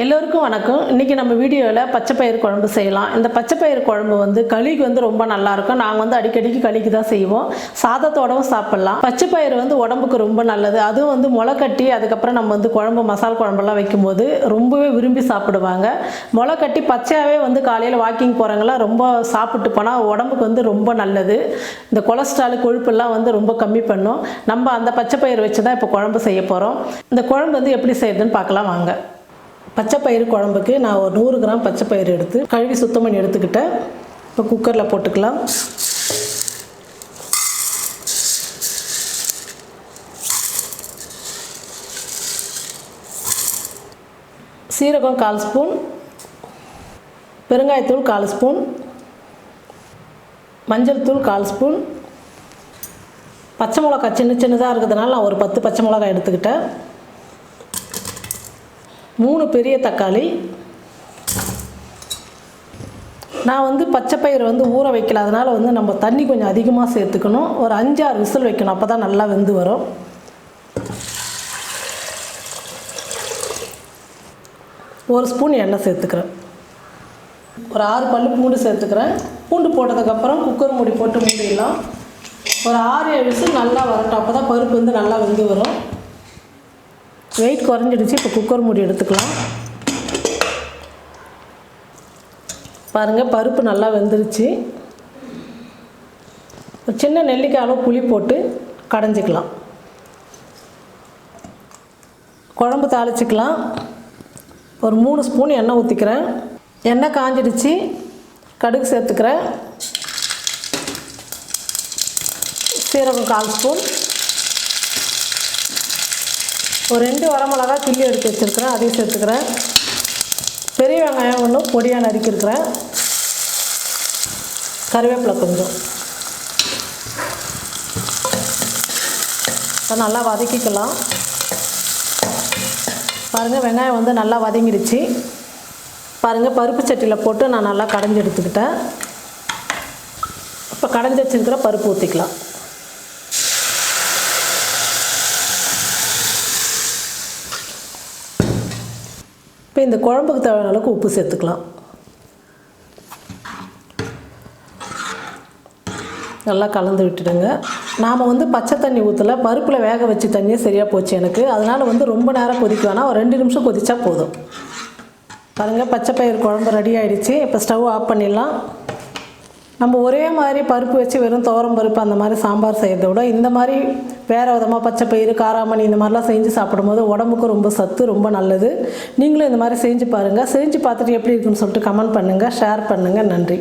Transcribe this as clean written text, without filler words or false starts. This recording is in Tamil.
எல்லோருக்கும் வணக்கம். இன்றைக்கி நம்ம வீடியோவில் பச்சை பயிறு குழம்பு செய்யலாம். இந்த பச்சை பயிறு குழம்பு களிக்கு ரொம்ப நல்லாயிருக்கும். நாங்கள் அடிக்கடிக்கு களிக்கு தான் செய்வோம். சாதத்தோடவும் சாப்பிட்லாம். பச்சை பயிறு உடம்புக்கு ரொம்ப நல்லது. அதுவும் முளை கட்டி அதுக்கப்புறம் நம்ம குழம்பு மசாலா குழம்பெல்லாம் வைக்கும்போது ரொம்பவே விரும்பி சாப்பிடுவாங்க. முளை கட்டி பச்சையாகவே காலையில் வாக்கிங் போகிறவங்களாம் ரொம்ப சாப்பிட்டு போனால் உடம்புக்கு ரொம்ப நல்லது. இந்த கொலஸ்ட்ரால் கொழுப்பெல்லாம் ரொம்ப கம்மி பண்ணும். நம்ம அந்த பச்சை பயிறு வச்சு தான் இப்போ குழம்பு செய்ய போகிறோம். இந்த குழம்பு எப்படி செய்யுதுன்னு பார்க்கலாம் வாங்க. பச்சை பயிறு குழம்புக்கு நான் ஒரு 100 கிராம் பச்சை பயிறு எடுத்து கழுவி சுத்தம் பண்ணி எடுத்துக்கிட்டேன். இப்போ குக்கரில் போட்டுக்கலாம். சீரகம் 1/4 ஸ்பூன், பெருங்காயத்தூள் 1/4 ஸ்பூன், மஞ்சள் தூள் 1/4 ஸ்பூன், பச்சை மிளகாய் சின்னதாக இருக்கிறதுனால நான் ஒரு 10 பச்சை மிளகாய் எடுத்துக்கிட்டேன். 3 பெரிய தக்காளி. நான் பச்சை பயிறு ஊற வைக்கல, அதனால் நம்ம தண்ணி கொஞ்சம் அதிகமாக சேர்த்துக்கணும். ஒரு 5-6 விசில் வைக்கணும், அப்போ தான் நல்லா வெந்து வரும். ஒரு ஸ்பூன் எண்ணெய் சேர்த்துக்கிறேன். ஒரு 6 பல்லு பூண்டு சேர்த்துக்கிறேன். பூண்டு போட்டதுக்கப்புறம் குக்கர் மூடி போட்டு மூடிடலாம். ஒரு 6-7 விசில் நல்லா வரட்டும், அப்போ தான் பருப்பு நல்லா வெந்து வரும். வெயிட் குறைஞ்சிடுச்சு. இப்போ குக்கர் மூடி எடுத்துக்கலாம். பாருங்கள், பருப்பு நல்லா வெந்துருச்சு. ஒரு சின்ன நெல்லிக்காய் அளவு புளி போட்டு கடைஞ்சிக்கலாம். குழம்பு தாளிச்சிக்கலாம். ஒரு 3 ஸ்பூன் எண்ணெய் ஊற்றிக்கிறேன். எண்ணெய் காஞ்சிடுச்சு. கடுகு சேர்த்துக்கிறேன். சீரகம் 1/4 ஸ்பூன், ஒரு 2 வரமிளகா கிள்ளி எடுத்து வச்சுருக்கிறேன், அதையும் சேர்த்துக்கிறேன். பெரிய வெங்காயம் ஒன்று பொடியாக நறுக்கியிருக்கிறேன். கருவேப்பிலை கொஞ்சம். நல்லா வதக்கிக்கலாம். பாருங்கள், வெங்காயம் நல்லா வதங்கிடுச்சு. பாருங்கள், பருப்பு சட்டியில் போட்டு நான் நல்லா கடைஞ்சி எடுத்துக்கிட்டேன். இப்போ கடைஞ்சி வச்சுருக்கிற பருப்பு ஊற்றிக்கலாம். இப்போ இந்த குழம்புக்கு தேவையான அளவுக்கு உப்பு சேர்த்துக்கலாம். நல்லா கலந்து விட்டுடுங்க. நாம் பச்சை தண்ணி ஊற்றலை, பருப்பில் வேக வச்சு தண்ணியே சரியாக போச்சு எனக்கு. அதனால் ரொம்ப நேரம் கொதிக்க வேணாம், ஒரு 2 நிமிஷம் கொதிச்சா போதும். பாருங்கள், பச்சை பயிறு குழம்பு ரெடி ஆகிடுச்சு. இப்போ ஸ்டவ் ஆஃப் பண்ணிடலாம். நம்ம ஒரே மாதிரி பருப்பு வச்சு வெறும் துவரம் பருப்பு அந்த மாதிரி சாம்பார் செய்கிறத விட இந்த மாதிரி வேறு விதமாக பச்சை பயிறு காராமணி இந்த மாதிரிலாம் செஞ்சு சாப்பிடும்போது உடம்புக்கு ரொம்ப சத்து, ரொம்ப நல்லது. நீங்களும் இந்த மாதிரி செஞ்சு பாருங்கள். செஞ்சு பார்த்துட்டு எப்படி இருக்குன்னு சொல்லிட்டு கமெண்ட் பண்ணுங்கள், ஷேர் பண்ணுங்கள். நன்றி.